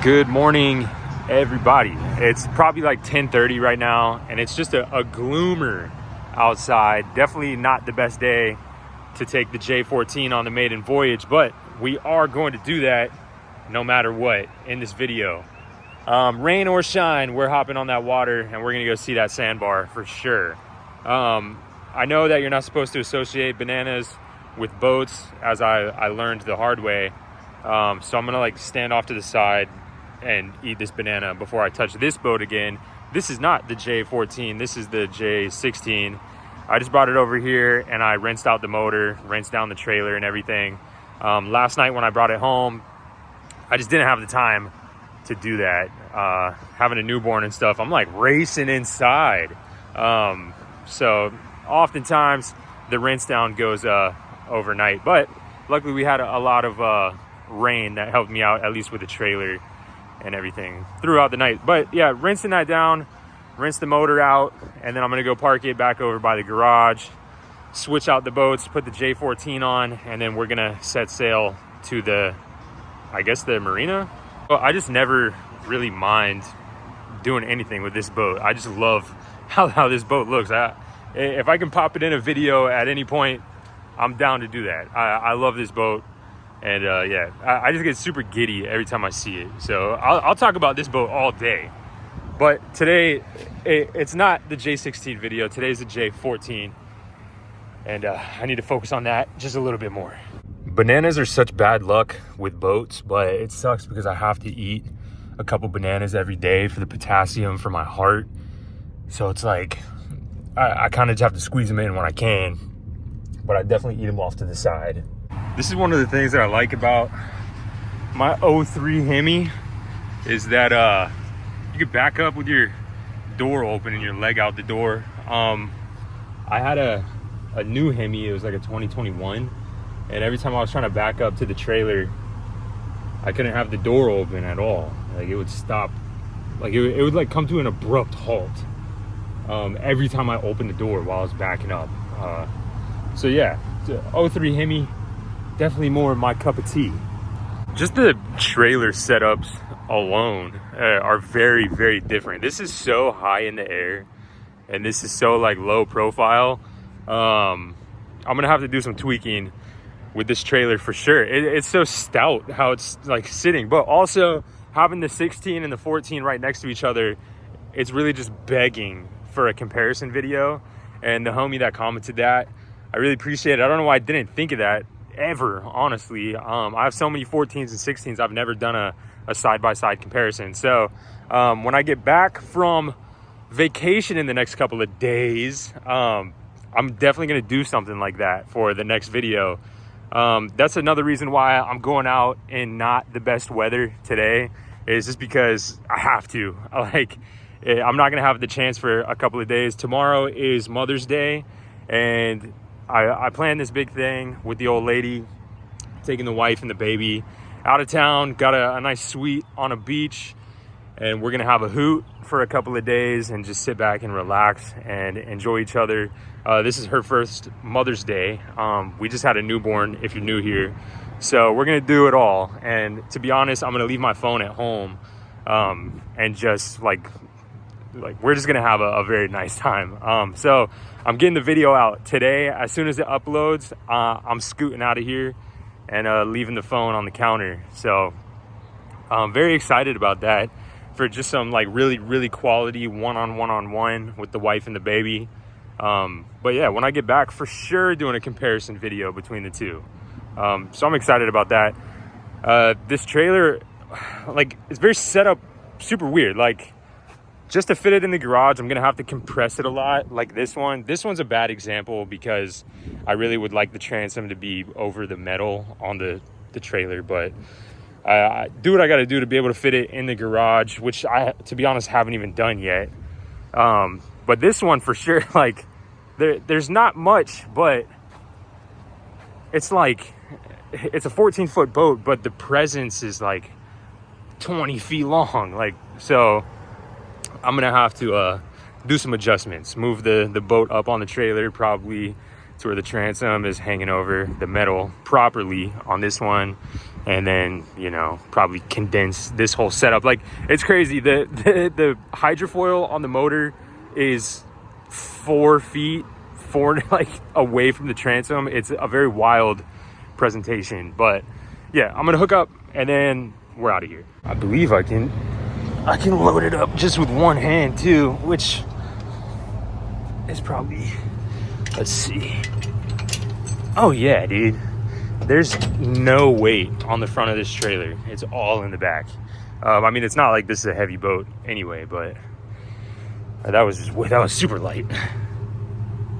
Good morning, everybody. It's probably like 10:30 right now, and it's just a gloomer outside. Definitely not the best day to take the J14 on the Maiden Voyage, but we are going to do that no matter what in this video. Rain or shine, we're hopping on that water, and we're gonna go see that sandbar for sure. I know that you're not supposed to associate bananas with boats, as I learned the hard way. So I'm gonna like stand off to the side and eat this banana before I touch this boat again. This is not the J14, this is the J16. I just brought it over here and I rinsed out the motor, rinsed down the trailer and everything. Last night when I brought it home, I just didn't have the time to do that. Having a newborn and stuff, I'm like racing inside. So oftentimes the rinse down goes overnight, but luckily we had a lot of rain that helped me out, at least with the trailer and everything throughout the night. But yeah, rinsing that down, rinse the motor out, and then I'm gonna go park it back over by the garage, switch out the boats, put the J14 on, and then we're gonna set sail to the, I guess, the Marina. Well, I just never really mind doing anything with this boat. I just love how this boat looks. If I can pop it in a video at any point, I'm down to do that. I love this boat. And yeah, I just get super giddy every time I see it. So I'll talk about this boat all day. But today, it's not the J16 video. Today's the J14. And I need to focus on that just a little bit more. Bananas are such bad luck with boats, but it sucks because I have to eat a couple bananas every day for the potassium for my heart. So it's like, I kind of just have to squeeze them in when I can. But I definitely eat them off to the side. This is one of the things that I like about my 03 Hemi is that you can back up with your door open and your leg out the door. I had a new Hemi, it was like a 2021, and every time I was trying to back up to the trailer, I couldn't have the door open at all. Like it would stop, like it would like come to an abrupt halt every time I opened the door while I was backing up. So yeah, 03 Hemi, definitely more my cup of tea. Just the trailer setups alone are very, very different. This is so high in the air and this is so like low profile. I'm gonna have to do some tweaking with this trailer for sure. It's so stout how it's like sitting, but also having the 16 and the 14 right next to each other, it's really just begging for a comparison video. And the homie that commented that, I really appreciate it. I don't know why I didn't think of that ever, honestly. I have so many 14s and 16s, I've never done a side-by-side comparison. So when I get back from vacation in the next couple of days, I'm definitely gonna do something like that for the next video. That's another reason why I'm going out in not the best weather today, is just because I have to. I'm not gonna have the chance for a couple of days. Tomorrow is Mother's Day, and I planned this big thing with the old lady, taking the wife and the baby out of town, got a nice suite on a beach, and we're gonna have a hoot for a couple of days and just sit back and relax and enjoy each other. This is her first Mother's Day. We just had a newborn, if you're new here. So we're gonna do it all. And to be honest, I'm gonna leave my phone at home and just like we're just gonna have a very nice time. So I'm getting the video out today. As soon as it uploads, I'm scooting out of here and leaving the phone on the counter. So I'm very excited about that, for just some like really, really quality one-on-one with the wife and the baby. But yeah, when I get back, for sure doing a comparison video between the two. So I'm excited about that. This trailer, like, it's very set up super weird. Like, just to fit it in the garage, I'm gonna have to compress it a lot, like this one. This one's a bad example because I really would like the transom to be over the metal on the trailer, but I do what I gotta do to be able to fit it in the garage, which I, to be honest, haven't even done yet. But this one for sure, like, there's not much, but it's like, it's a 14-foot boat, but the presence is like 20 feet long. Like, so I'm gonna have to do some adjustments, move the boat up on the trailer, probably to where the transom is hanging over the metal properly on this one, and then, you know, probably condense this whole setup. Like, it's crazy. The hydrofoil on the motor is 4 feet like away from the transom. It's a very wild presentation, but yeah, I'm gonna hook up and then we're out of here. I believe I can load it up just with one hand too, which is probably, let's see. Oh yeah, dude. There's no weight on the front of this trailer. It's all in the back. I mean, it's not like this is a heavy boat anyway, but that was super light.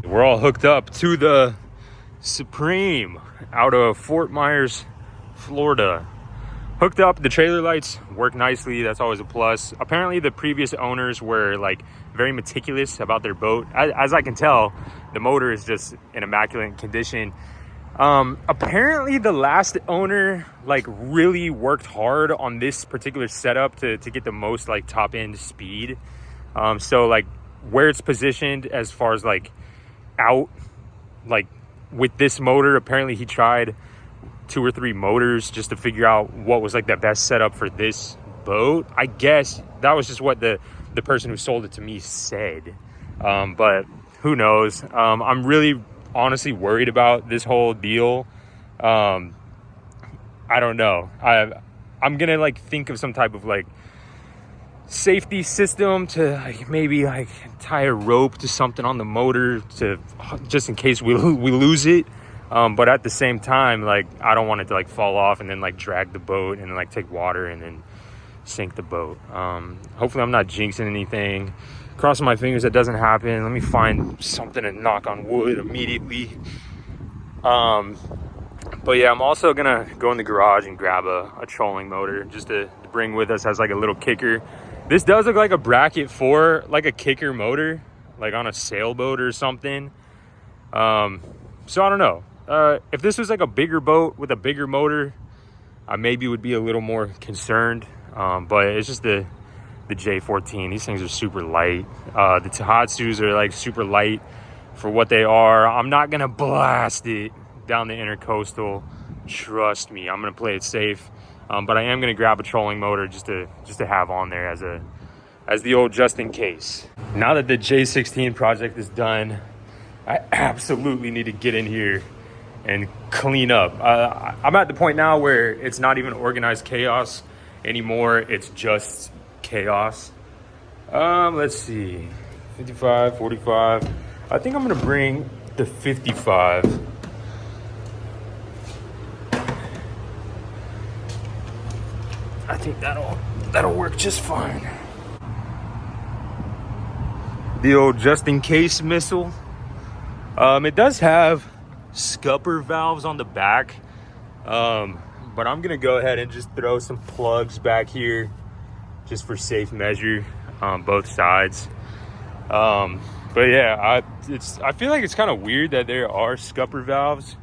We're all hooked up to the Supreme out of Fort Myers, Florida. Hooked up. The trailer lights work nicely. That's always a plus. Apparently the previous owners were like very meticulous about their boat. As I can tell, the motor is just in immaculate condition. Apparently the last owner like really worked hard on this particular setup to get the most like top end speed. So like where it's positioned as far as like out, like with this motor, apparently he tried 2 or 3 motors just to figure out what was like the best setup for this boat. I guess that was just what the person who sold it to me said. But who knows? I'm really honestly worried about this whole deal. I don't know. I'm gonna like think of some type of like safety system to like maybe like tie a rope to something on the motor to just in case we lose it. But at the same time, like I don't want it to like fall off and then like drag the boat and then like take water and then sink the boat. Hopefully I'm not jinxing anything. Crossing my fingers that doesn't happen. Let me find something to knock on wood immediately. But yeah, I'm also gonna go in the garage and grab a trolling motor just to bring with us as like a little kicker. This does look like a bracket for like a kicker motor, like on a sailboat or something. So I don't know. If this was like a bigger boat with a bigger motor, I maybe would be a little more concerned. But it's just the J14. These things are super light. The tohatsus are like super light for what they are. I'm not gonna blast it down the intercoastal. Trust me, I'm gonna play it safe. But I am gonna grab a trolling motor just to have on there as the old just in case. Now that the J16 project is done, I absolutely need to get in here and clean up. I'm at the point now where it's not even organized chaos anymore. It's just chaos. Let's see, 55, 45. I think I'm gonna bring the 55. I think that'll work just fine. The old just in case missile. It does have scupper valves on the back, but I'm gonna go ahead and just throw some plugs back here just for safe measure on both sides. But yeah, I feel like it's kind of weird that there are scupper valves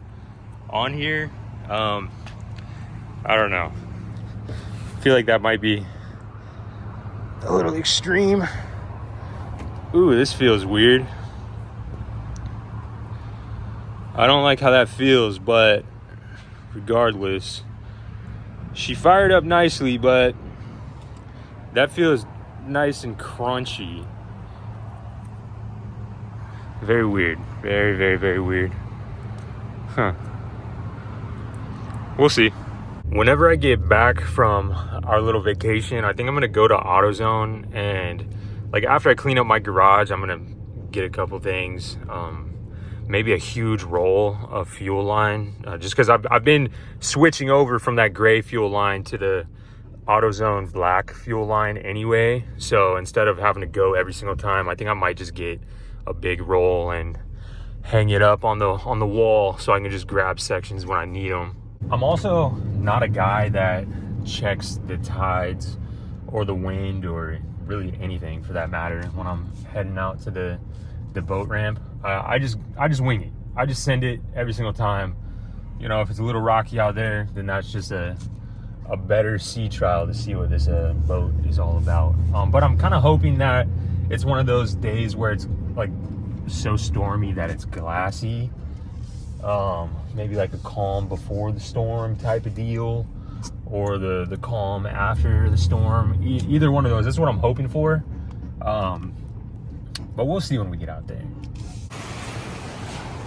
on here. I don't know. I feel like that might be a little extreme. Ooh, this feels weird. I don't like how that feels, but regardless, she fired up nicely, but that feels nice and crunchy. Very weird. Very, very, very weird. Huh. We'll see. Whenever I get back from our little vacation, I think I'm gonna go to AutoZone, and like after I clean up my garage, I'm gonna get a couple things. Maybe a huge roll of fuel line, just because I've been switching over from that gray fuel line to the AutoZone black fuel line anyway. So instead of having to go every single time, I think I might just get a big roll and hang it up on the wall so I can just grab sections when I need them. I'm also not a guy that checks the tides or the wind or really anything for that matter when I'm heading out to the boat ramp. I just wing it. I just send it every single time. You know, if it's a little rocky out there, then that's just a better sea trial to see what this boat is all about. But I'm kind of hoping that it's one of those days where it's like so stormy that it's glassy. Maybe like a calm before the storm type of deal. or the calm after the storm. Either one of those. That's what I'm hoping for. But we'll see when we get out there.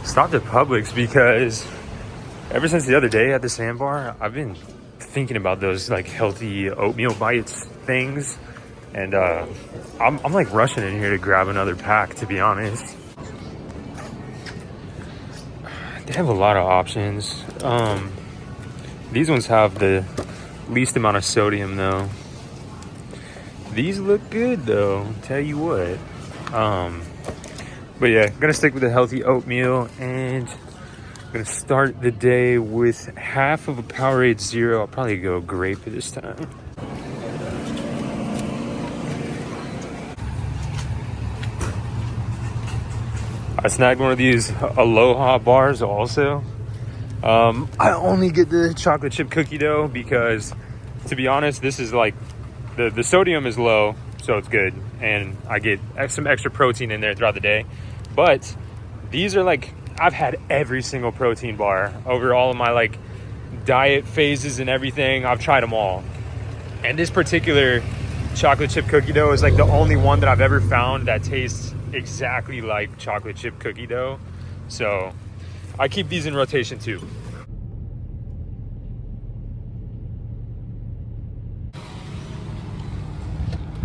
Stopped at Publix because ever since the other day at the sandbar, I've been thinking about those like healthy oatmeal bites things, and I'm like rushing in here to grab another pack, to be honest. They have a lot of options. These ones have the least amount of sodium though. These look good though, tell you what. But yeah, gonna stick with the healthy oatmeal, and I'm gonna start the day with half of a Powerade Zero. I'll probably go grape this time. I snagged one of these Aloha bars also. I only get the chocolate chip cookie dough because, to be honest, this is like, the sodium is low, so it's good. And I get some extra protein in there throughout the day. But these are like, I've had every single protein bar over all of my like diet phases and everything. I've tried them all. And this particular chocolate chip cookie dough is like the only one that I've ever found that tastes exactly like chocolate chip cookie dough. So I keep these in rotation too.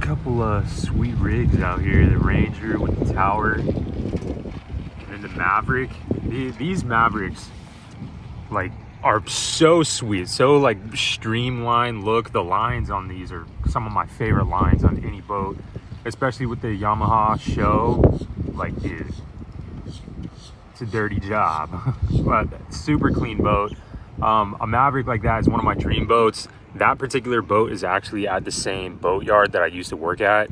Couple of sweet rigs out here. The Ranger with the tower, and then the Maverick. These Mavericks like are so sweet, so like streamlined look. The lines on these are some of my favorite lines on any boat, especially with the Yamaha show. Like, dude, it's a dirty job. But super clean boat. A Maverick like that is one of my dream boats. That particular boat is actually at the same boatyard that I used to work at,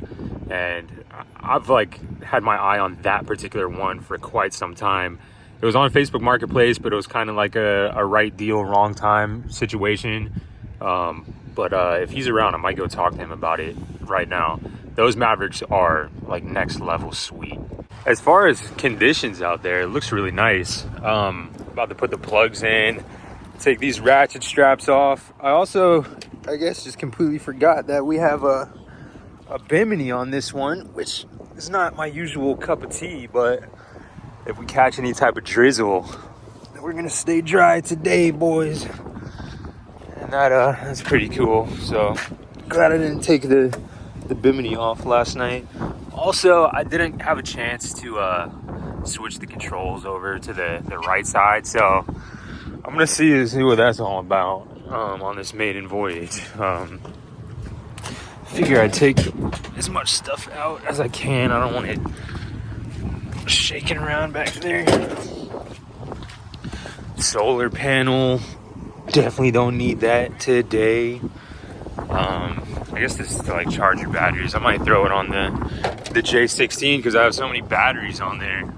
and I've like had my eye on that particular one for quite some time. It was on Facebook Marketplace, but it was kind of like a right deal, wrong time situation. But if he's around, I might go talk to him about it right now. Those Mavericks are like next level sweet. As far as conditions out there, it looks really nice. About to put the plugs in, take these ratchet straps off. I also, I guess, just completely forgot that we have a bimini on this one, which is not my usual cup of tea, but if we catch any type of drizzle, we're gonna stay dry today, boys. And that's pretty cool. So glad I didn't take the bimini off last night. Also, I didn't have a chance to switch the controls over to the right side, so I'm gonna see what that's all about on this maiden voyage. Figure I'd take as much stuff out as I can. I don't want it shaking around back there. Solar panel, definitely don't need that today. I guess this is to like charge your batteries. I might throw it on the J14 because I have so many batteries on there.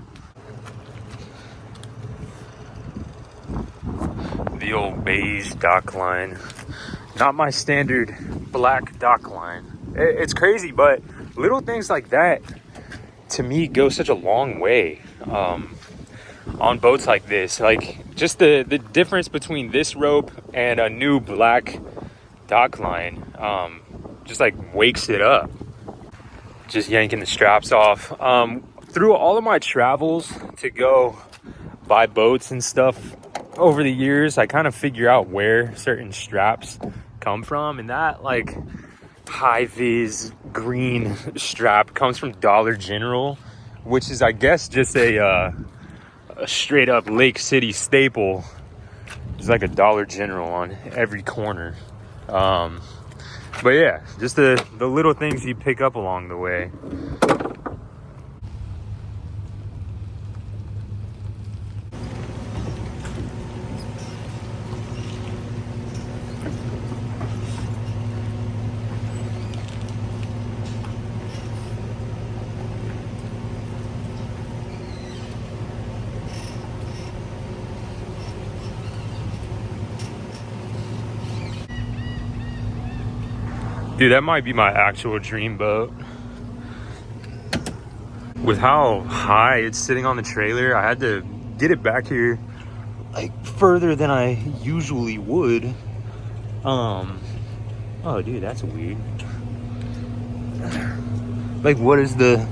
The old beige dock line, not my standard black dock line. It's crazy, but little things like that to me go such a long way on boats like this. Like just the difference between this rope and a new black dock line just like wakes it up. Just yanking the straps off. Through all of my travels to go buy boats and stuff over the years, I kind of figure out where certain straps come from, and that like high vis green strap comes from Dollar General, which is, I guess, just a straight up Lake City staple. There's like a Dollar General on every corner. But yeah, just the little things you pick up along the way. Dude, that might be my actual dream boat. With how high it's sitting on the trailer, I had to get it back here like further than I usually would. Oh dude, that's weird. Like, what is the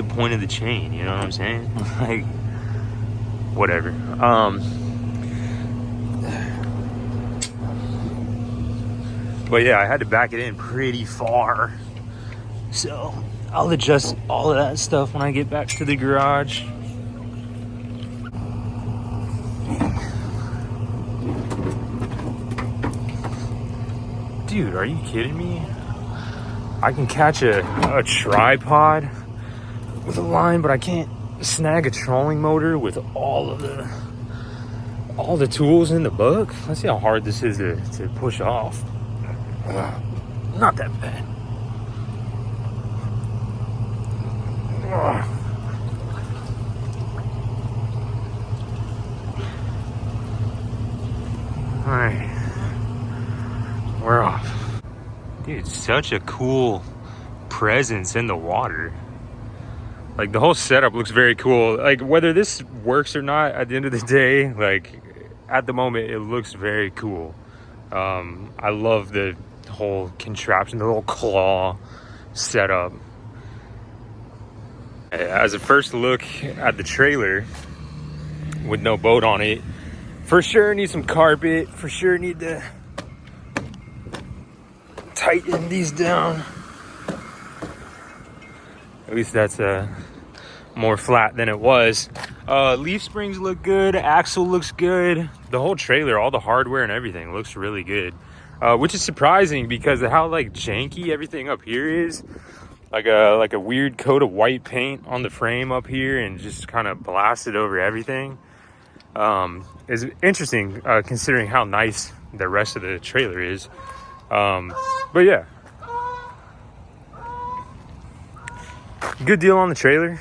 point of the chain? You know what I'm saying? Like, whatever. But yeah, I had to back it in pretty far, so I'll adjust all of that stuff when I get back to the garage. Dude, are you kidding me? I can catch a tripod with a line, but I can't snag a trolling motor with all the tools in the book. Let's see how hard this is to push off. Not that bad. All right, we're off. Dude, such a cool presence in the water. Like, the whole setup looks very cool. Like, whether this works or not, at the end of the day, like, at the moment, it looks very cool. I love the whole contraption, the little claw setup. As a first look at the trailer with no boat on it, for sure need some carpet, for sure need to tighten these down. At least that's more flat than it was. Leaf springs look good, axle looks good. The whole trailer, all the hardware and everything looks really good. Which is surprising because of how like janky everything up here is. Like a weird coat of white paint on the frame up here and just kind of blasted over everything. Is interesting considering how nice the rest of the trailer is. But yeah, good deal on the trailer.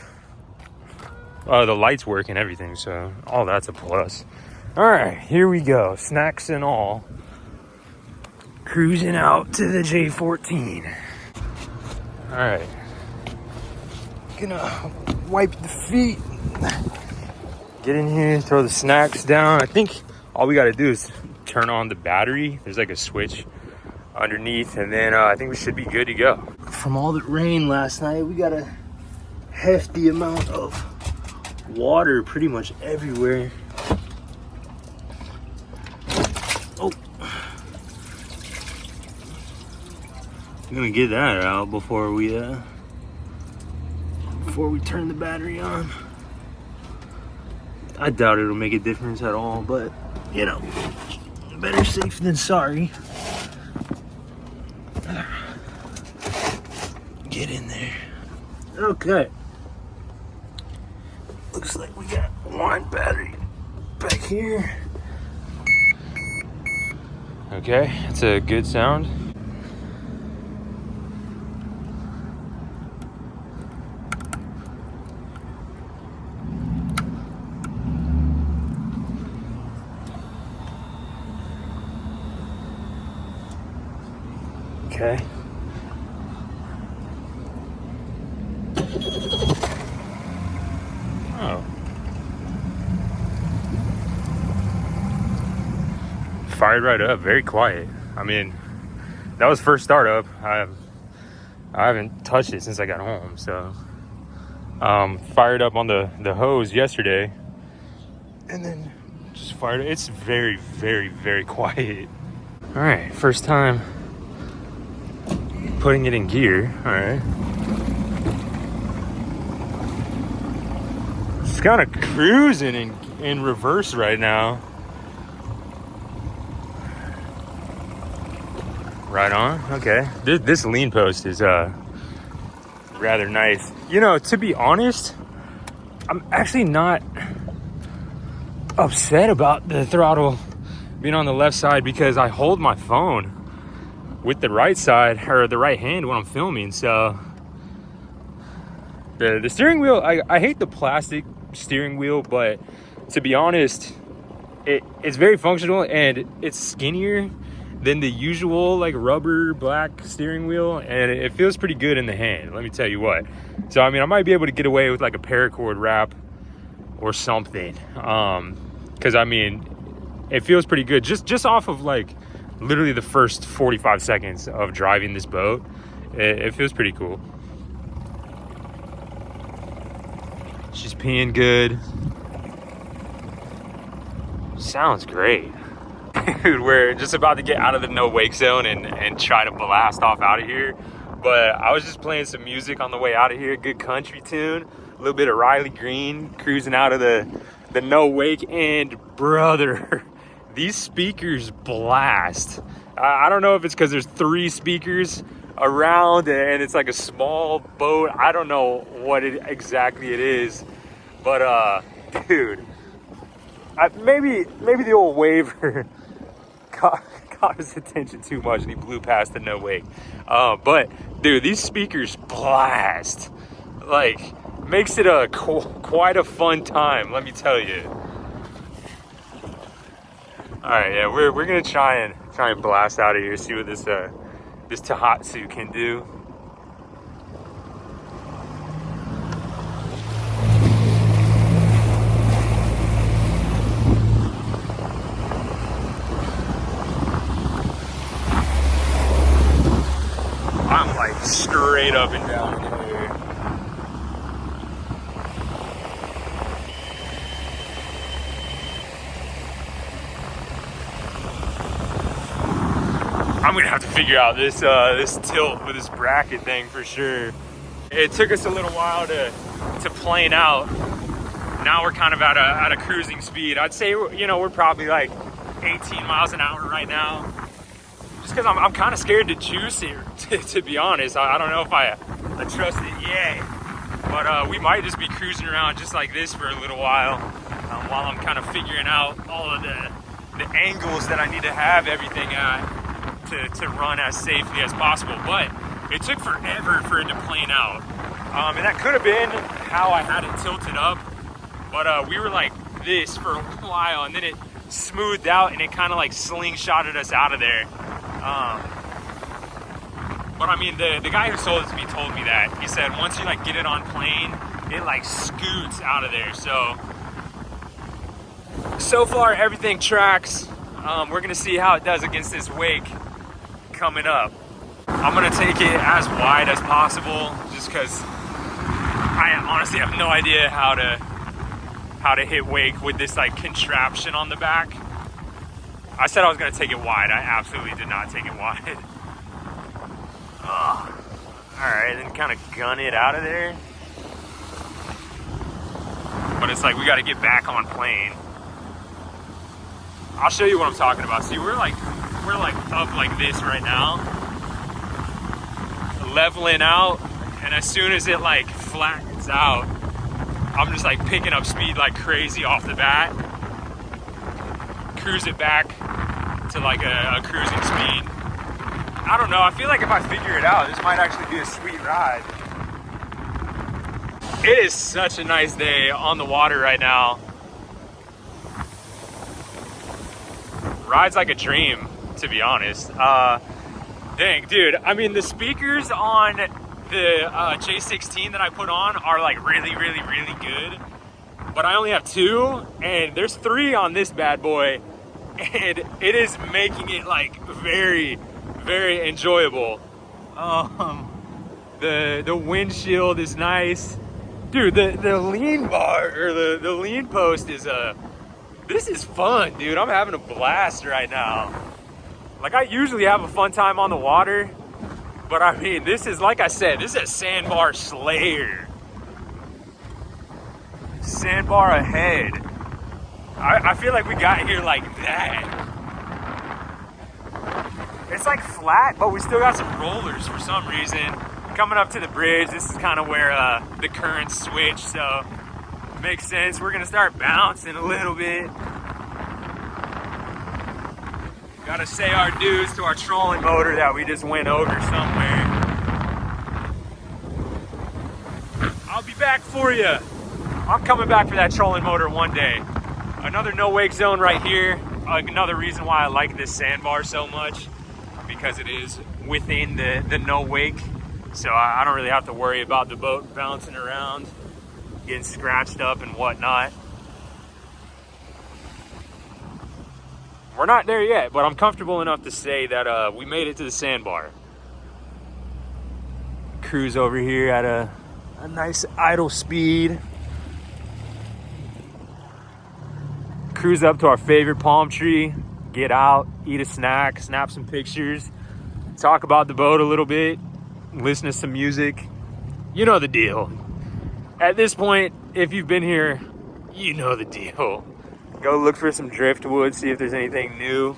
The lights work and everything, so all that's a plus. All right, here we go, snacks and all, cruising out to the J14. All right, gonna wipe the feet, get in here, throw the snacks down. I think all we gotta do is turn on the battery. There's like a switch underneath, and then I think we should be good to go. From all the rain last night, we got a hefty amount of water pretty much everywhere. Oh, I'm gonna get that out before we turn the battery on. I doubt it'll make a difference at all, but you know, better safe than sorry. Get in there. Okay. Looks like we got one battery back here. Okay, that's a good sound. Okay. Oh. Fired right up, very quiet. I mean, that was first startup. I haven't touched it since I got home, so fired up on the hose yesterday and then just fired it. It's very, very, very quiet. All right, first time putting it in gear. All right. It's kind of cruising in reverse right now. Right on. Okay. This lean post is rather nice. You know, to be honest, I'm actually not upset about the throttle being on the left side because I hold my phone with the right side or the right hand when I'm filming. So the steering wheel, I hate the plastic steering wheel, but to be honest, it's very functional and it's skinnier than the usual like rubber black steering wheel, and it feels pretty good in the hand, let me tell you what. So I mean, I might be able to get away with like a paracord wrap or something, because I mean, it feels pretty good just off of like literally the first 45 seconds of driving this boat. It feels pretty cool. She's peeing good. Sounds great. Dude, we're just about to get out of the no wake zone and try to blast off out of here. But I was just playing some music on the way out of here, good country tune, a little bit of Riley Green, cruising out of the no wake, and brother, these speakers blast. I don't know if it's because there's 3 speakers around and it's like a small boat. I don't know what exactly it is, but dude, maybe the old waver caught his attention too much and he blew past the no wake. But dude, these speakers blast, like makes it quite a fun time, let me tell you. All right, yeah, we're gonna try and blast out of here, see what this tohatsu can do. I'm like straight up and down here. I'm gonna have to figure out this tilt with this bracket thing for sure. It took us a little while to plane out. Now we're kind of at a cruising speed. I'd say, you know, we're probably like 18 miles an hour right now. Just because I'm kind of scared to juice here, to be honest. I don't know if I trust it yet. But we might just be cruising around just like this for a little while I'm kind of figuring out all of the angles that I need to have everything at to run as safely as possible. But it took forever for it to plane out. And that could have been how I had it tilted up. But we were like this for a while, and then it smoothed out and it kind of like slingshotted us out of there. But I mean, the guy who sold it to me told me that. He said once you like get it on plane, it like scoots out of there. So far everything tracks. We're gonna see how it does against this wake coming up. I'm gonna take it as wide as possible, just because I honestly have no idea how to hit wake with this like contraption on the back. I said I was gonna take it wide. I absolutely did not take it wide. All right, then kind of gun it out of there. But it's like we got to get back on plane. I'll show you what I'm talking about. See, we're like up like this right now, leveling out, and as soon as it like flattens out, I'm just like picking up speed like crazy off the bat. Cruise it back to like a cruising speed. I don't know, I feel like if I figure it out, this might actually be a sweet ride. It is such a nice day on the water right now. Ride's like a dream, to be honest. Dang, dude, I mean, the speakers on the J14 that I put on are like really, really, really good. But I only have 2, and there's 3 on this bad boy. And it is making it like very, very enjoyable. The windshield is nice. Dude, the lean bar, or the lean post is this is fun, dude. I'm having a blast right now. Like, I usually have a fun time on the water, but I mean, this is, like I said, this is a sandbar slayer. Sandbar ahead. I feel like we got here like that. It's like flat, but we still got some rollers for some reason. Coming up to the bridge, this is kind of where the currents switch, so makes sense. We're gonna start bouncing a little bit. Gotta say our dues to our trolling motor that we just went over somewhere. I'll be back for you. I'm coming back for that trolling motor one day. Another no wake zone right here. Another reason why I like this sandbar so much, because it is within the no wake. So I don't really have to worry about the boat bouncing around, getting scratched up and whatnot. We're not there yet, but I'm comfortable enough to say that we made it to the sandbar. Cruise over here at a nice idle speed. Cruise up to our favorite palm tree, get out, eat a snack, snap some pictures, talk about the boat a little bit, listen to some music. You know the deal. At this point, if you've been here, you know the deal. Go look for some driftwood, see if there's anything new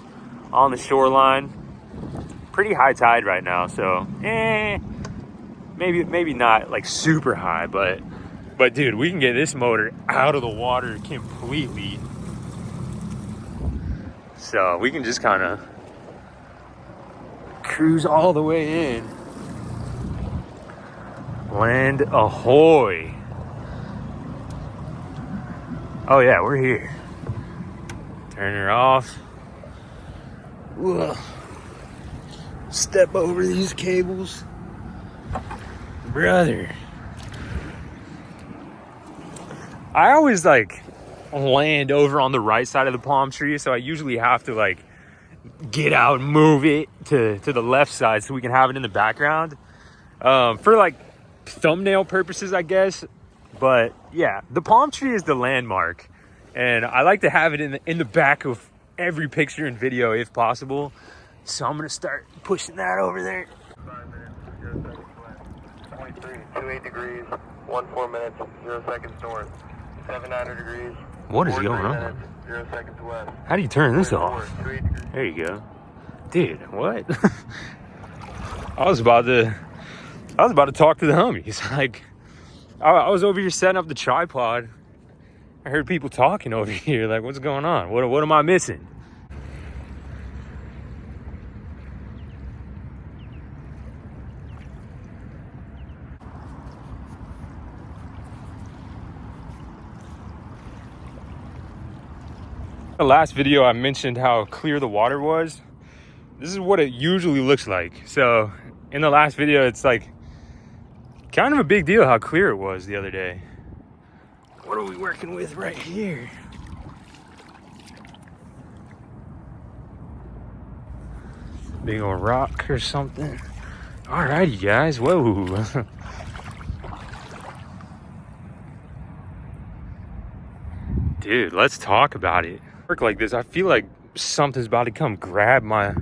on the shoreline. Pretty high tide right now, so maybe not like super high, but dude, we can get this motor out of the water completely. So we can just kind of cruise all the way in. Land ahoy. Oh yeah, we're here. Turn her off. Ugh. Step over these cables. Brother. I always like land over on the right side of the palm tree, so I usually have to like get out and move it to the left side so we can have it in the background for like thumbnail purposes, I guess. But yeah, the palm tree is the landmark, and I like to have it in the back of every picture and video if possible. So I'm gonna start pushing that over there. 5 minutes, 0 seconds west. 23, 28 degrees, 14 minutes, 0 seconds north. 79 degrees. What is going on? 0 seconds west. How do you turn this off? 28 degrees. There you go. Dude, what? I was about to talk to the homies. Like, I was over here setting up the tripod. I heard people talking over here. Like, what's going on? What am I missing? The last video I mentioned how clear the water was. This is what it usually looks like. So in the last video, it's like kind of a big deal how clear it was the other day. What are we working with right here? Big old rock or something. Alrighty guys, whoa. Dude, let's talk about it. Work like this, I feel like something's about to come grab my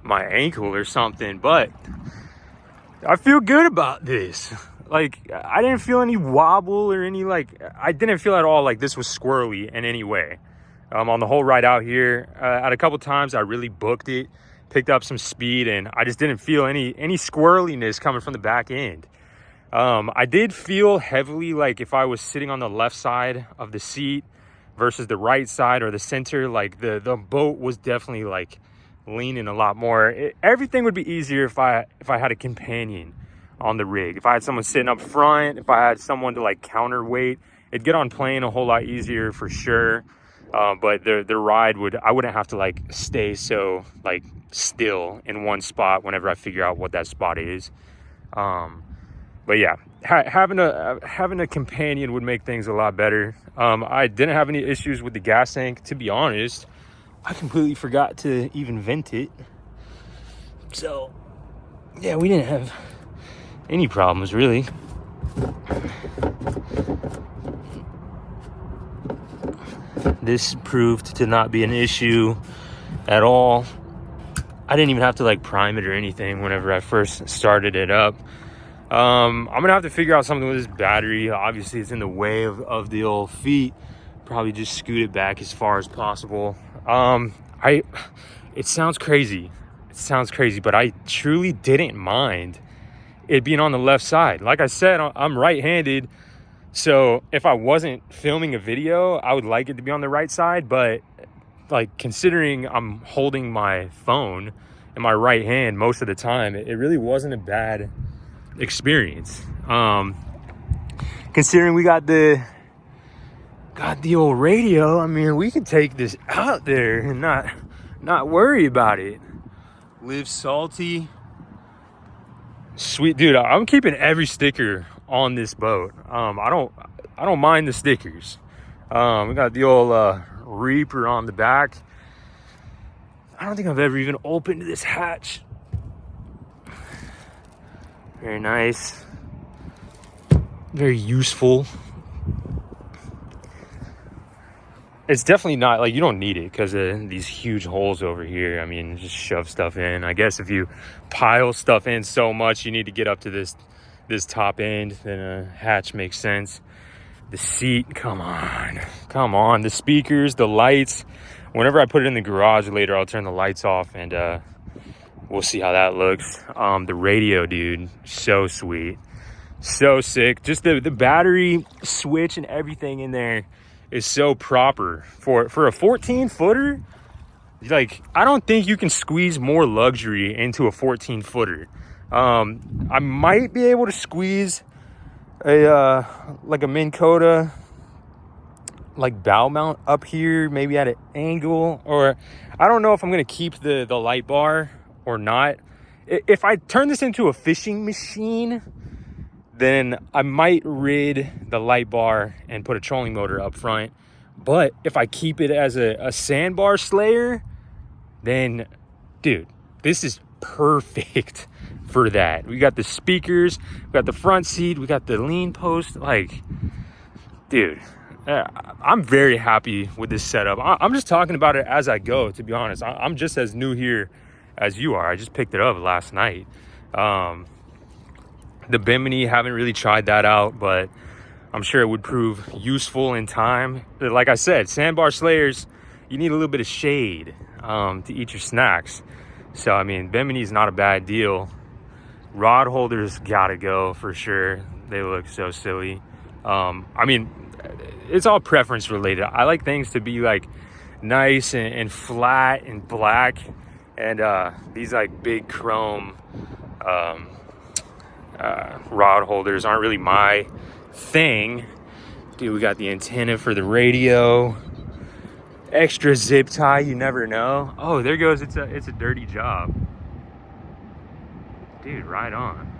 ankle or something, but I feel good about this. Like, I didn't feel any wobble or any, like, I didn't feel at all like this was squirrely in any way. On the whole ride out here, at a couple times I really booked it, picked up some speed, and I just didn't feel any squirreliness coming from the back end. I did feel heavily like if I was sitting on the left side of the seat versus the right side or the center, like the boat was definitely like leaning a lot more. Everything would be easier if I had a companion on the rig. If I had someone sitting up front, if I had someone to like counterweight, it'd get on plane a whole lot easier for sure. But the ride I wouldn't have to like stay so like still in one spot whenever I figure out what that spot is. But yeah, having a companion would make things a lot better. I didn't have any issues with the gas tank, to be honest. I completely forgot to even vent it. So yeah, we didn't have any problems really. This proved to not be an issue at all. I didn't even have to like prime it or anything whenever I first started it up. I'm gonna have to figure out something with this battery. Obviously it's in the way of the old feet. Probably just scoot it back as far as possible. It sounds crazy, but I truly didn't mind it being on the left side. Like I said, I'm right-handed, so if I wasn't filming a video, I would like it to be on the right side. But like, considering I'm holding my phone in my right hand most of the time, it really wasn't a bad experience. Considering we got the old radio, I mean, we could take this out there and not worry about it. Live salty, sweet. Dude, I'm keeping every sticker on this boat. I don't mind the stickers. We got the old Reaper on the back. I don't think I've ever even opened this hatch. Very nice. Very useful. It's definitely not like you don't need it because of these huge holes over here. I mean, just shove stuff in. I guess if you pile stuff in so much, you need to get up to this top end, then a hatch makes sense. The seat, come on. The speakers, the lights. Whenever I put it in the garage later, I'll turn the lights off and we'll see how that looks. The radio, dude, so sweet, so sick. Just the battery switch and everything in there is so proper for a 14 footer. Like, I don't think you can squeeze more luxury into a 14 footer. I might be able to squeeze a like a Minn Kota like bow mount up here, maybe at an angle, or I don't know if I'm gonna keep the light bar or not. If I turn this into a fishing machine, then I might rid the light bar and put a trolling motor up front. But if I keep it as a sandbar slayer, then dude, this is perfect for that. We got the speakers, we got the front seat, we got the lean post. Like, dude, I'm very happy with this setup. I'm just talking about it as I go, to be honest. I'm just as new here as you are. I just picked it up last night. The Bimini, haven't really tried that out, but I'm sure it would prove useful in time. Like I said, sandbar slayers, you need a little bit of shade to eat your snacks. So, I mean, Bimini is not a bad deal. Rod holders gotta go for sure. They look so silly. I mean, it's all preference related. I like things to be like nice and flat and black. And these like big chrome rod holders aren't really my thing. Dude, we got the antenna for the radio. Extra zip tie, you never know. Oh, there goes, it's a dirty job. Dude, right on.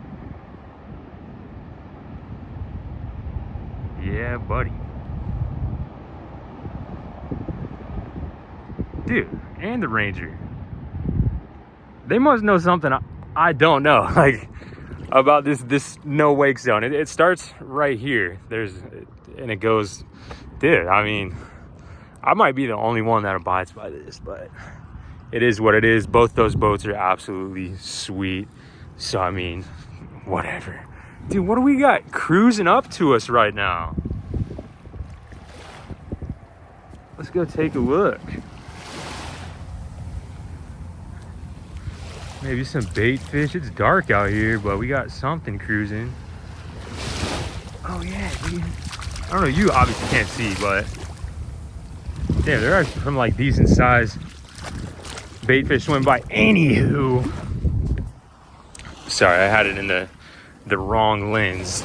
Yeah, buddy. Dude, and the Ranger. They must know something I don't know, like, about this no wake zone. It starts right here. And it goes, dude, I mean, I might be the only one that abides by this, but it is what it is. Both those boats are absolutely sweet. So, I mean, whatever. Dude, what do we got cruising up to us right now? Let's go take a look. Maybe some bait fish. It's dark out here, but we got something cruising. Oh yeah, dude. I don't know, you obviously can't see, but damn, there are some like decent size bait fish swimming by. Anywho, sorry, I had it in the wrong lens.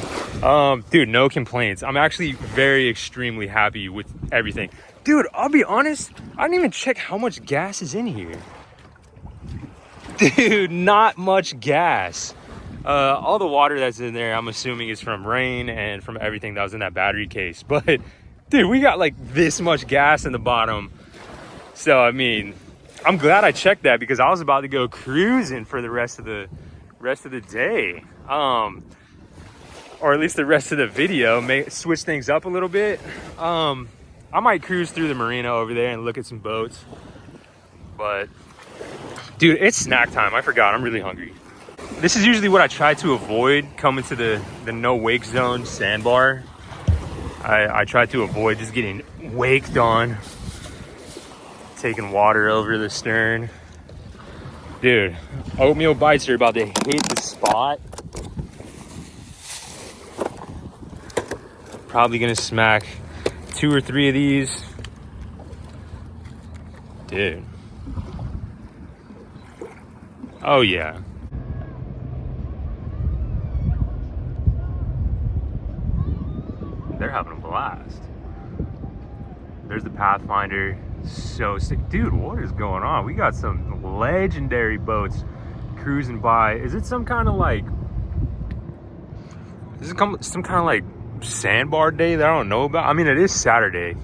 Dude, no complaints. I'm actually very extremely happy with everything. Dude, I'll be honest, I didn't even check how much gas is in here. Dude, not much gas. All the water that's in there, I'm assuming, is from rain and from everything that was in that battery case. But dude, we got like this much gas in the bottom. So I mean, I'm glad I checked that because I was about to go cruising for the rest of the day, or at least the rest of the video. Switch things up a little bit. I might cruise through the Marina over there and look at some boats. But dude, it's snack time. I forgot, I'm really hungry. This is usually what I try to avoid coming to the no wake zone sandbar. I try to avoid just getting waked on, taking water over the stern. Dude, oatmeal bites are about to hit the spot. Probably gonna smack 2 or 3 of these. Dude. Oh yeah. They're having a blast. There's the Pathfinder. So sick. Dude, what is going on? We got some legendary boats cruising by. Is it some kind of like, some kind of like sandbar day that I don't know about? I mean, it is Saturday.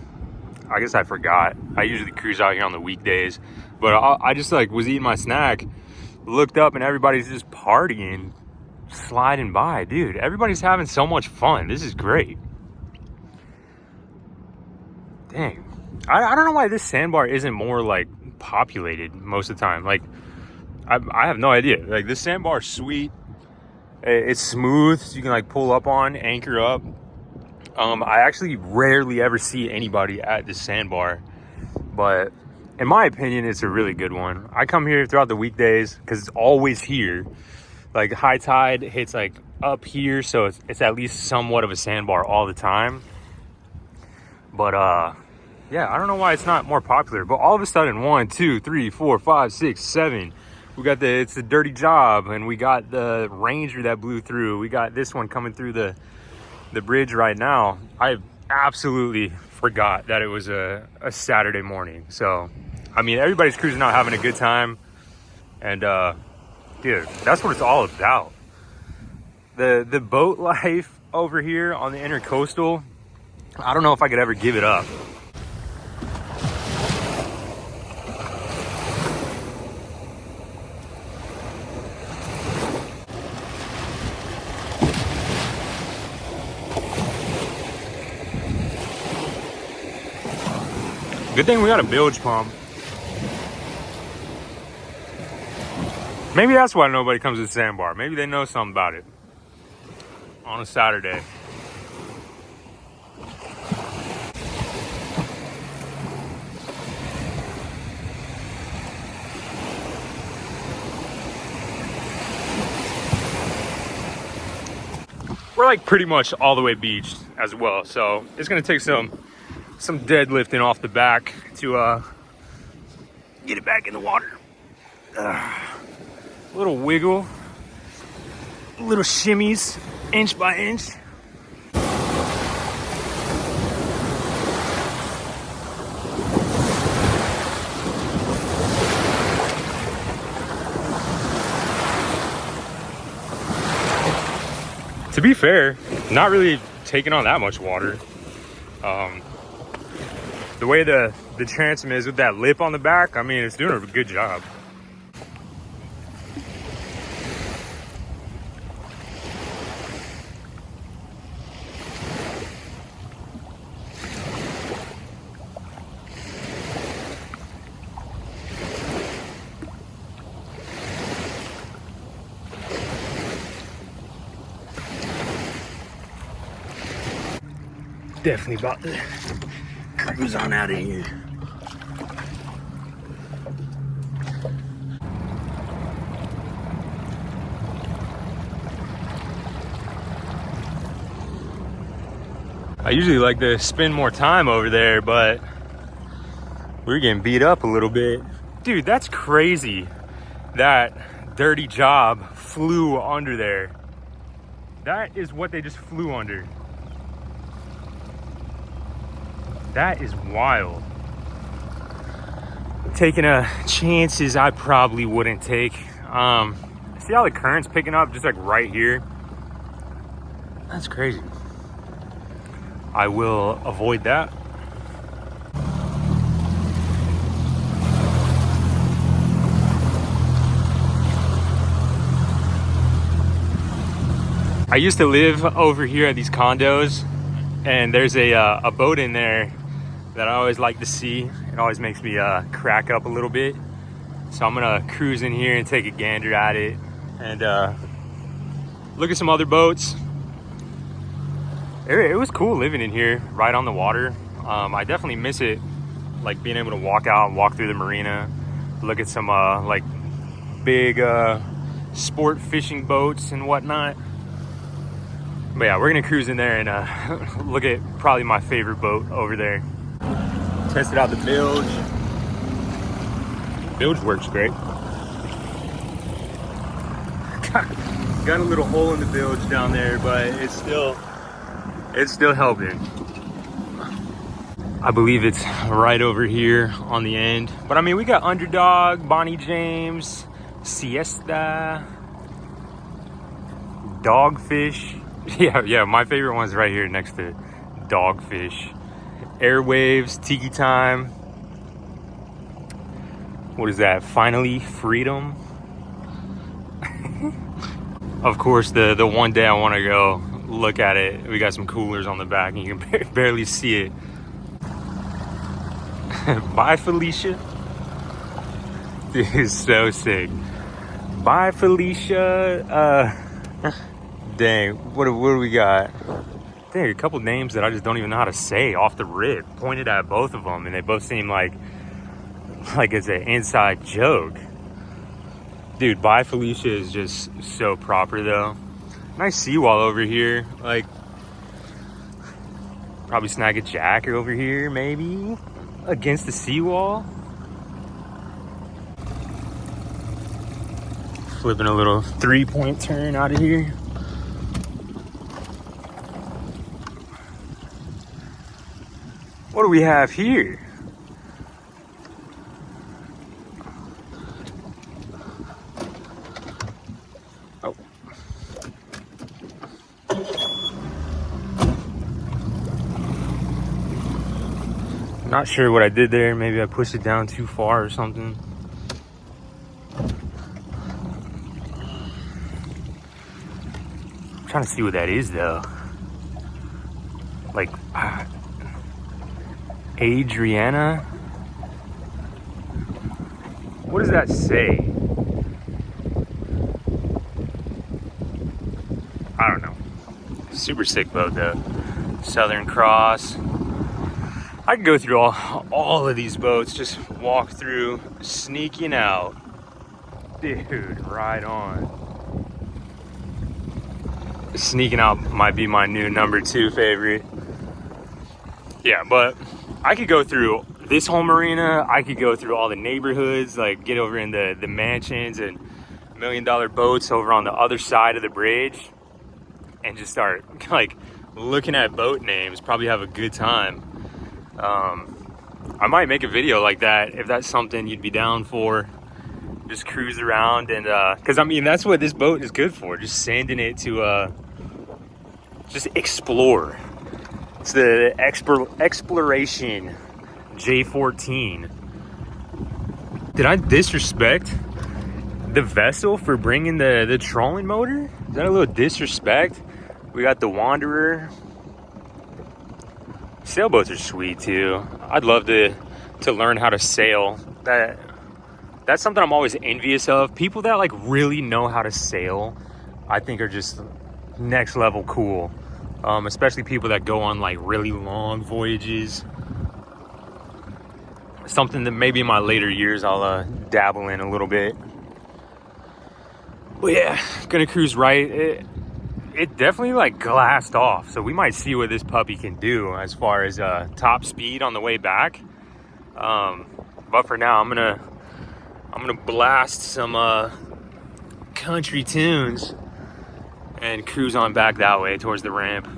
I guess I forgot. I usually cruise out here on the weekdays, but I just like was eating my snack, looked up, and everybody's just partying, sliding by. Dude, everybody's having so much fun. This is great. Dang. I don't know why this sandbar isn't more like populated most of the time. Like I have no idea. Like this sandbar is sweet. It's smooth, so you can like pull up on, anchor up. I actually rarely ever see anybody at this sandbar, but in my opinion, it's a really good one. I come here throughout the weekdays because it's always here. Like high tide hits like up here, so it's at least somewhat of a sandbar all the time. But yeah, I don't know why it's not more popular. But all of a sudden, 1, 2, 3, 4, 5, 6, 7. We got it's the Dirty Job, and we got the Ranger that blew through. We got this one coming through the bridge right now. I absolutely forgot that it was a Saturday morning. So, I mean, everybody's cruising out having a good time. And, dude, that's what it's all about. The boat life over here on the intercoastal, I don't know if I could ever give it up. Good thing we got a bilge pump. Maybe that's why nobody comes to the sandbar. Maybe they know something about it on a Saturday. We're like pretty much all the way beached as well, so it's gonna take some deadlifting off the back to get it back in the water. A little wiggle, little shimmies, inch by inch. To be fair, not really taking on that much water. The way the transom is with that lip on the back, I mean, it's doing a good job. Definitely about to cruise on out of here. I usually like to spend more time over there, but we're getting beat up a little bit. Dude, that's crazy. That Dirty Job flew under there. That is what they just flew under. That is wild. Taking chances I probably wouldn't take. See how the current's picking up just like right here? That's crazy. I will avoid that. I used to live over here at these condos, and there's a boat in there that I always like to see. It always makes me crack up a little bit. So I'm gonna cruise in here and take a gander at it and look at some other boats. It was cool living in here right on the water. I definitely miss it, like being able to walk out and walk through the marina, look at some like big sport fishing boats and whatnot. But yeah, we're gonna cruise in there and look at probably my favorite boat over there. Tested out the bilge. Bilge works great. Got a little hole in the bilge down there, but it's still helping. I believe it's right over here on the end. But I mean, we got Underdog, Bonnie James, Siesta, Dogfish. Yeah, my favorite one's right here next to Dogfish. Airwaves, Tiki Time. What is that? Finally Freedom. Of course, the one day I want to go look at it, we got some coolers on the back and you can barely see it. Bye, Felicia. Dude, so sick. Bye, Felicia. Dang, what do we got? Dang, a couple names that I just don't even know how to say off the rip. Pointed at both of them, and they both seem like it's an inside joke. Dude, Bye Felicia is just so proper though. Nice seawall over here. Like, probably snag a jacker over here, maybe against the seawall. Flipping a little 3-point turn out of here. What do we have here? Oh. Not sure what I did there. Maybe I pushed it down too far or something. I'm trying to see what that is though. Like, Adriana? What does that say? I don't know. Super sick boat though. Southern Cross. I could go through all of these boats, just walk through, sneaking out. Dude, right on. Sneaking out might be my new #2 favorite. Yeah, but I could go through this whole marina. I could go through all the neighborhoods, like get over in the mansions and $1 million boats over on the other side of the bridge and just start like looking at boat names, probably have a good time. I might make a video like that if that's something you'd be down for. Just cruise around and because I mean that's what this boat is good for, just sanding it to just explore. It's the exploration J14. Did I disrespect the vessel for bringing the trolling motor? Is that a little disrespect? We got the Wanderer. Sailboats are sweet too. I'd love to learn how to sail. That's something I'm always envious of. People that like really know how to sail, I think are just next level cool. Especially people that go on like really long voyages. Something that maybe in my later years I'll dabble in a little bit. But yeah, gonna cruise right. It definitely like glassed off, so we might see what this puppy can do as far as top speed on the way back. But for now, I'm gonna blast some country tunes and cruise on back that way towards the ramp.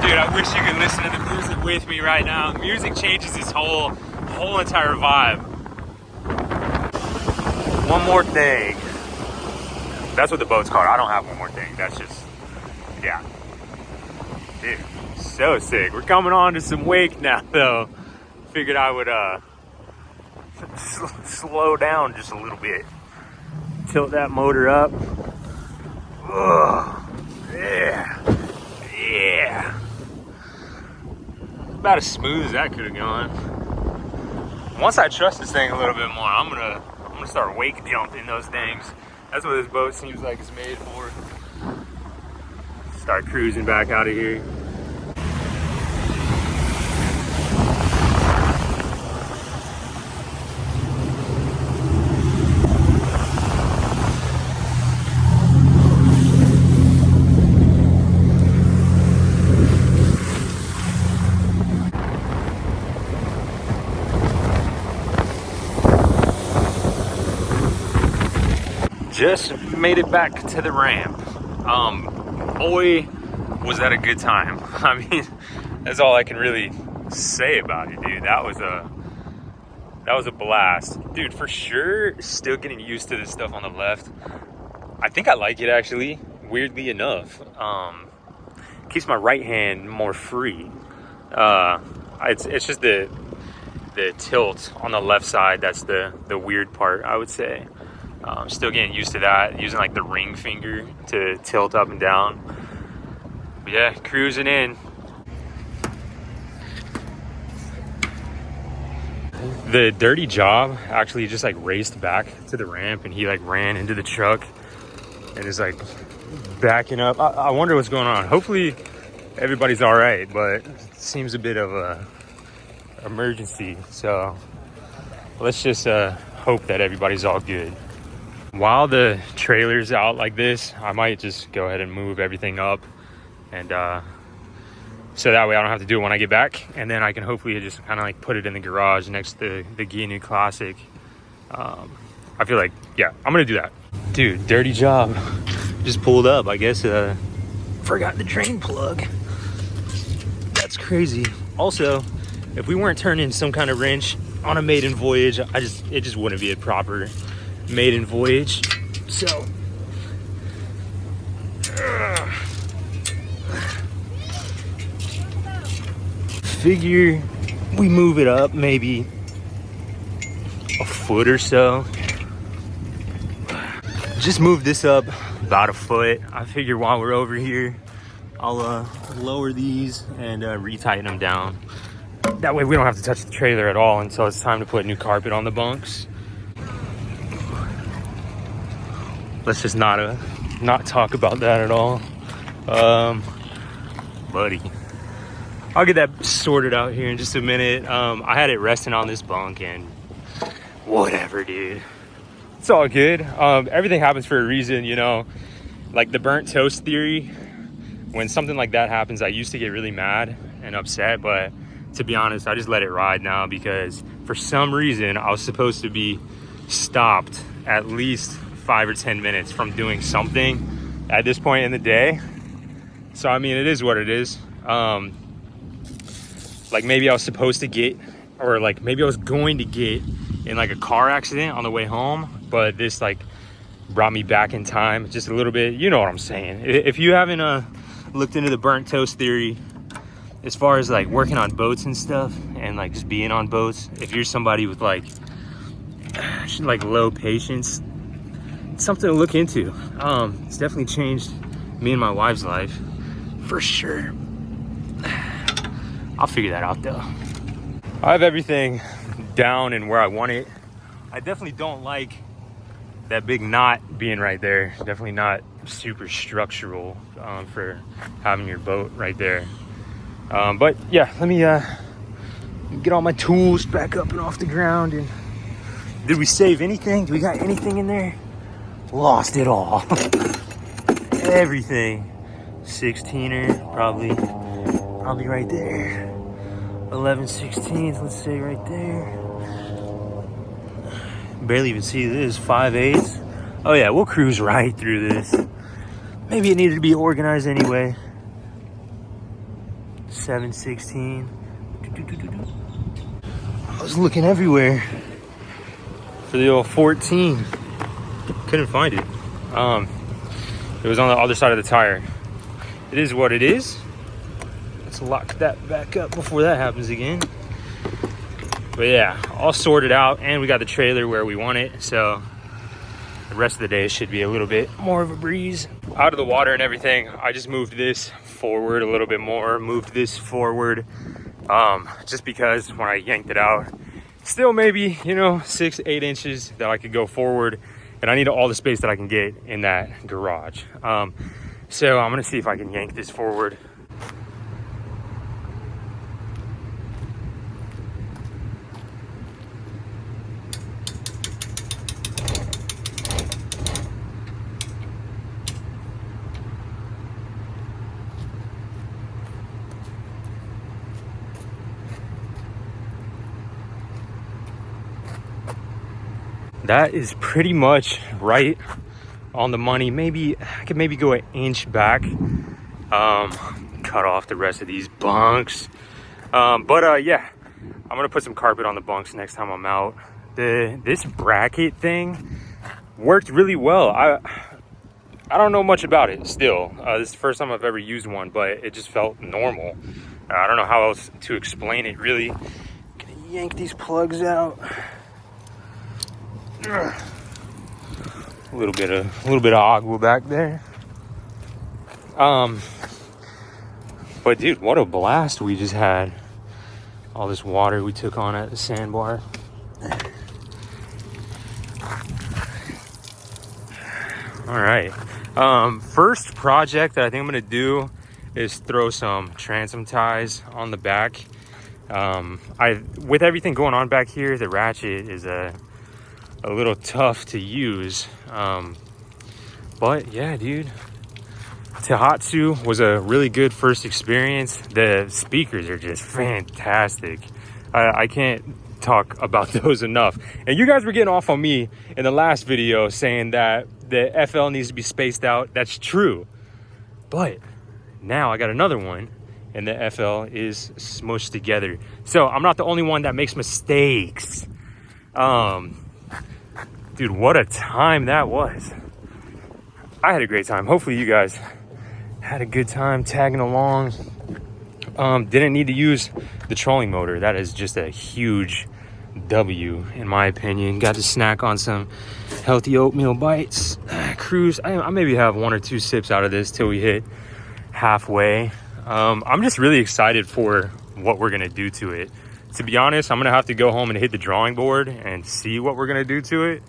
Dude, I wish you could listen to the music with me right now. Music changes this whole entire vibe. One more thing. That's what the boat's called. I don't have one more thing. That's just, yeah. Dude, so sick. We're coming on to some wake now, though. Figured I would slow down just a little bit. Tilt that motor up. Oh, yeah. Yeah. About as smooth as that could have gone. Once I trust this thing a little bit more, I'm gonna start wake jumping those things. That's what this boat seems like it's made for. Start cruising back out of here. Just made it back to the ramp. Boy, was that a good time. I mean, that's all I can really say about it, dude. That That was a blast. Dude, for sure, still getting used to this stuff on the left. I think I like it, actually, weirdly enough. Keeps my right hand more free. It's just the tilt on the left side that's the weird part, I would say. Still getting used to that, using like the ring finger to tilt up and down. But yeah, cruising in. The dirty job actually just like raced back to the ramp, and he like ran into the truck and is like backing up. I wonder what's going on. Hopefully everybody's all right, but it seems a bit of a emergency. So let's just hope that everybody's all good. While the trailer's out like this, I might just go ahead and move everything up, and so that way I don't have to do it when I get back, and then I can hopefully just kind of like put it in the garage next to the Gheenoe Classic. I feel like, yeah, I'm gonna do that. Dude, dirty job. Just pulled up, I guess. Forgot the drain plug. That's crazy. Also, if we weren't turning some kind of wrench on a maiden voyage, it just wouldn't be a proper maiden voyage. So figure we move it up maybe a foot or so. Just move this up about a foot. I figure while we're over here, I'll lower these and retighten them down. That way we don't have to touch the trailer at all until it's time to put new carpet on the bunks. Let's just not talk about that at all. Buddy, I'll get that sorted out here in just a minute. I had it resting on this bunk and whatever, dude. It's all good. Everything happens for a reason, you know. Like the burnt toast theory, when something like that happens, I used to get really mad and upset, but to be honest, I just let it ride now, because for some reason I was supposed to be stopped at least 5 or 10 minutes from doing something at this point in the day. So I mean, it is what it is. Like maybe I was supposed to get, or like maybe I was going to get in like a car accident on the way home, but this like brought me back in time just a little bit. You know what I'm saying. If you haven't looked into the burnt toast theory, as far as like working on boats and stuff, and like just being on boats, if you're somebody with like low patience, it's something to look into. It's definitely changed me and my wife's life for sure. I'll figure that out though. I have everything down and where I want it. I definitely don't like that big knot being right there. Definitely not super structural for having your boat right there. But yeah, let me get all my tools back up and off the ground. And did we save anything? Do we got anything in there? Lost it all. Everything. 16er, probably right there. 11/16, let's say right there. Barely even see this. 5/8. Oh yeah, we'll cruise right through this. Maybe it needed to be organized anyway. 7/16. I was looking everywhere for the old 14. Couldn't find it. It was on the other side of the tire. It is what it is. Let's lock that back up before that happens again. But yeah, all sorted out, and we got the trailer where we want it, so the rest of the day should be a little bit more of a breeze. Out of the water and everything, I just moved this forward a little bit more, moved this forward, just because when I yanked it out, still maybe, 6-8 inches that I could go forward, and I need all the space that I can get in that garage. So I'm gonna see if I can yank this forward. That is pretty much right on the money. Maybe I could go an inch back, cut off the rest of these bunks. But yeah, I'm gonna put some carpet on the bunks next time I'm out. This bracket thing worked really well. I don't know much about it still. This is the first time I've ever used one, but it just felt normal. I don't know how else to explain it really. Gonna yank these plugs out. A little bit of agua back there. But dude, what a blast we just had. All this water we took on at the sandbar. All right. First project that I think I'm gonna do is throw some transom ties on the back. With everything going on back here, the ratchet is a little tough to use. But yeah, dude, tohatsu was a really good first experience. The speakers are just fantastic. I can't talk about those enough. And you guys were getting off on me in the last video saying that the FL needs to be spaced out. That's true. But now I got another one and the FL is smushed together. So I'm not the only one that makes mistakes. Dude, what a time that was. I had a great time. Hopefully you guys had a good time tagging along. Didn't need to use the trolling motor. That is just a huge W in my opinion. Got to snack on some healthy oatmeal bites. Cruise. I maybe have 1 or 2 sips out of this till we hit halfway. I'm just really excited for what we're gonna do to it. To be honest, I'm gonna have to go home and hit the drawing board and see what we're gonna do to it.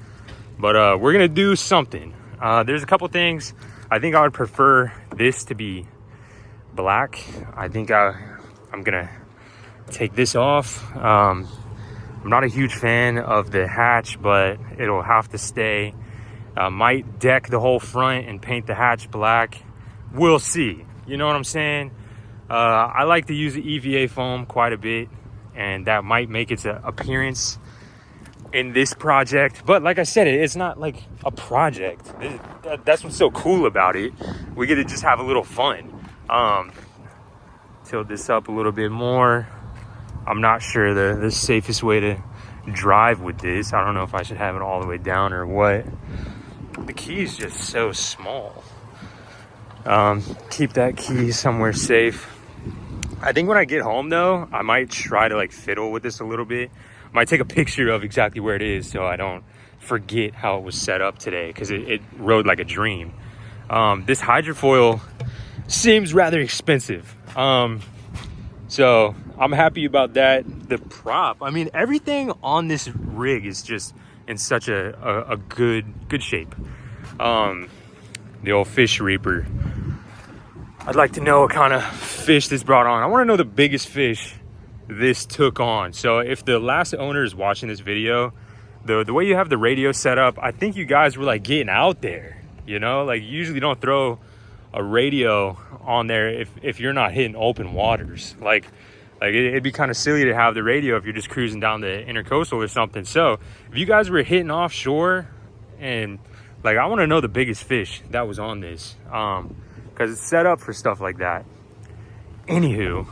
But we're gonna do something. There's a couple things. I think I would prefer this to be black. I think I'm gonna take this off. I'm not a huge fan of the hatch, but it'll have to stay. Might deck the whole front and paint the hatch black. We'll see. You know what I'm saying? I like to use the EVA foam quite a bit, and that might make its appearance in this project. But like I said, it's not like a project. That's what's so cool about it. We get to just have a little fun. Tilt this up a little bit more. I'm not sure the safest way to drive with this. I don't know if I should have it all the way down or what. The key is just so small. Keep that key somewhere safe. I think when I get home though, I might try to like fiddle with this a little bit. I might take a picture of exactly where it is so I don't forget how it was set up today, because it rode like a dream. This hydrofoil seems rather expensive. So I'm happy about that. The prop, I mean, everything on this rig is just in such a good shape. The old fish reaper. I'd like to know what kind of fish this brought on. I want to know the biggest fish this took on. So if the last owner is watching this video, the way you have the radio set up, I think you guys were like getting out there, you know, like you usually don't throw a radio on there if you're not hitting open waters. Like it'd be kind of silly to have the radio if you're just cruising down the intercoastal or something. So if you guys were hitting offshore, and like I want to know the biggest fish that was on this, because it's set up for stuff like that. Anywho,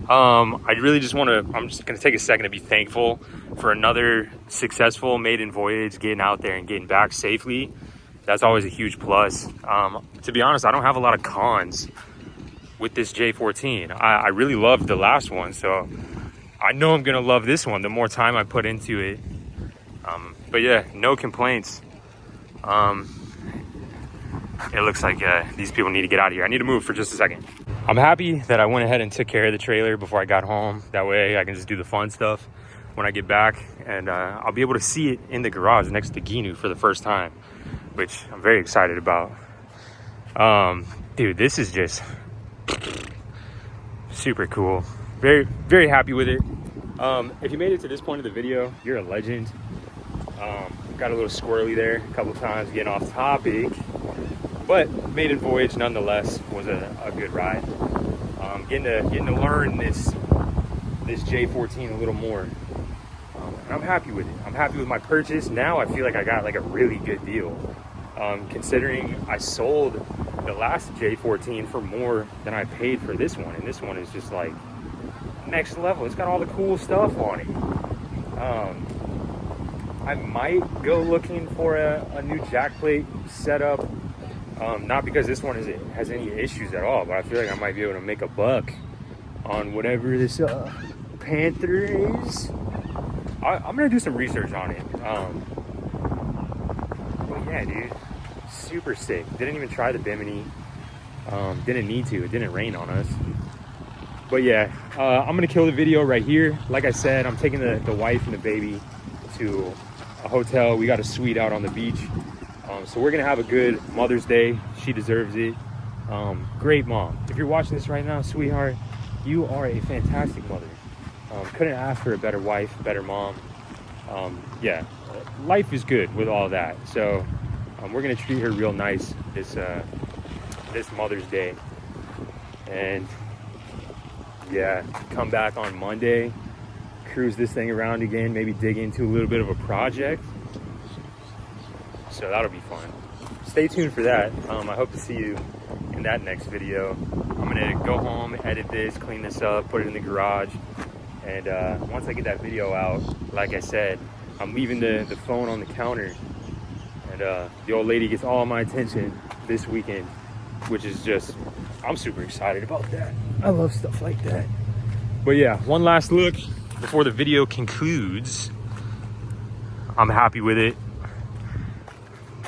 I really just want to, I'm just going to take a second to be thankful for another successful maiden voyage, getting out there and getting back safely. That's always a huge plus. To be honest, I don't have a lot of cons with this J14. I really loved the last one, so I know I'm going to love this one the more time I put into it. But yeah, no complaints. It looks like these people need to get out of here. I need to move for just a second. I'm happy that I went ahead and took care of the trailer before I got home. That way I can just do the fun stuff when I get back, and I'll be able to see it in the garage next to Gheenoe for the first time, which I'm very excited about. Dude, this is just super cool. Very, very happy with it. If you made it to this point of the video, you're a legend. Got a little squirrely there a couple times getting off topic, but Maiden Voyage nonetheless was a good ride. Getting to learn this J14 a little more, and I'm happy with it. I'm happy with my purchase. Now I feel like I got like a really good deal, considering I sold the last J14 for more than I paid for this one, and this one is just like next level. It's got all the cool stuff on it. I might go looking for a new jack plate setup. Not because this one has any issues at all, but I feel like I might be able to make a buck on whatever this Panther is. I'm gonna do some research on it. But yeah, dude, super sick. Didn't even try the Bimini. Didn't need to. It didn't rain on us. But yeah, I'm gonna kill the video right here. Like I said, I'm taking the wife and the baby to a hotel. We got a suite out on the beach. So we're gonna have a good Mother's Day. She deserves it. Great mom. If you're watching this right now, sweetheart, you are a fantastic mother. Couldn't ask for a better wife, better mom. Yeah, life is good with all that. So we're gonna treat her real nice this Mother's Day. And yeah, come back on Monday, cruise this thing around again, maybe dig into a little bit of a project. So that'll be fun. Stay tuned for that. I hope to see you in that next video. I'm gonna go home, edit this, clean this up, put it in the garage. And once I get that video out, like I said, I'm leaving the phone on the counter. And the old lady gets all my attention this weekend, which is just, I'm super excited about that. I love stuff like that. But yeah, one last look before the video concludes. I'm happy with it.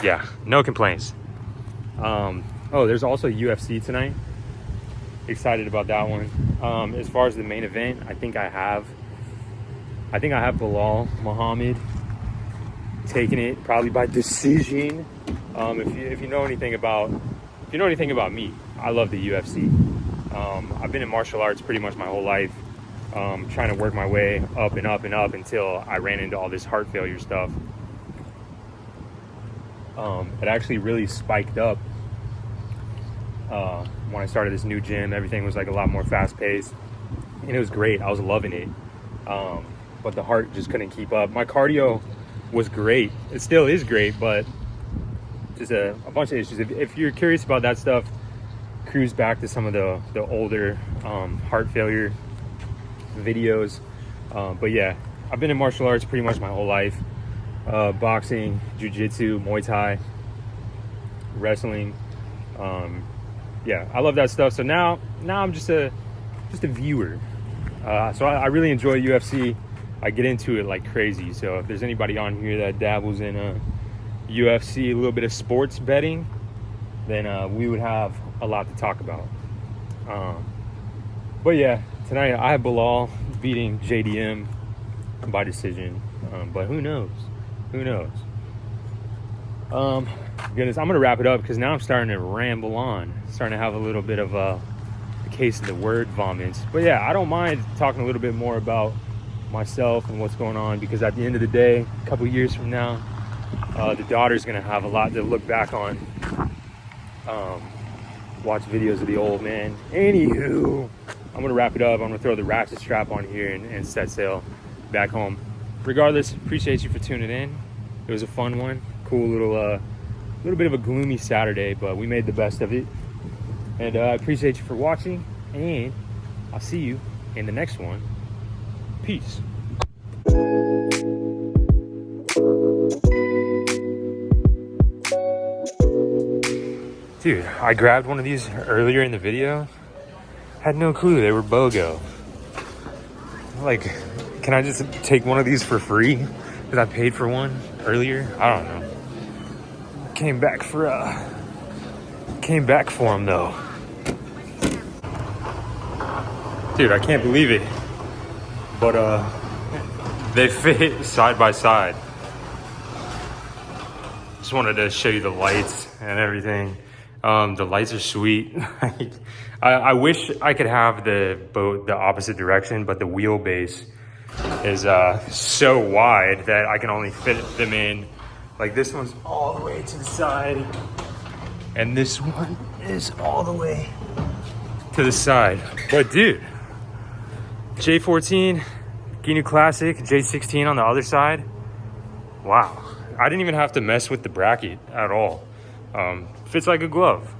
Yeah, no complaints. Oh, there's also UFC tonight. Excited about that one. As far as the main event, I think I have Bilal Muhammad taking it probably by decision. If you know anything about me, I love the UFC. I've been in martial arts pretty much my whole life, trying to work my way up and up and up until I ran into all this heart failure stuff. It actually really spiked up when I started this new gym. Everything was like a lot more fast paced, and it was great. I was loving it, but the heart just couldn't keep up. My cardio was great. It still is great, but just a bunch of issues. If you're curious about that stuff, cruise back to some of the older heart failure videos. But yeah, I've been in martial arts pretty much my whole life. Boxing, jiu-jitsu, Muay Thai, wrestling. Yeah, I love that stuff. So now I'm just a viewer. So I really enjoy UFC. I get into it like crazy. So if there's anybody on here that dabbles in UFC, a little bit of sports betting, then we would have a lot to talk about. But yeah, tonight I have Bilal beating JDM by decision. But who knows? Who knows? Goodness, I'm gonna wrap it up because now I'm starting to ramble on. Starting to have a little bit of a case of the word vomits. But yeah, I don't mind talking a little bit more about myself and what's going on, because at the end of the day, a couple years from now, the daughter's gonna have a lot to look back on. Watch videos of the old man. Anywho, I'm gonna wrap it up. I'm gonna throw the ratchet strap on here and set sail back home. Regardless, appreciate you for tuning in. It was a fun one. Cool little bit of a gloomy Saturday, but we made the best of it. And I appreciate you for watching, and I'll see you in the next one. Peace. Dude, I grabbed one of these earlier in the video. Had no clue they were BOGO. Like, can I just take one of these for free? Because I paid for one earlier? I don't know. Came back for them though. Dude, I can't believe it. But they fit side by side. Just wanted to show you the lights and everything. The lights are sweet. I wish I could have the boat the opposite direction, but the wheelbase is so wide that I can only fit them in. Like, this one's all the way to the side, and this one is all the way to the side. But dude, J14, Gheenoe Classic, J16 on the other side. Wow, I didn't even have to mess with the bracket at all. Fits like a glove.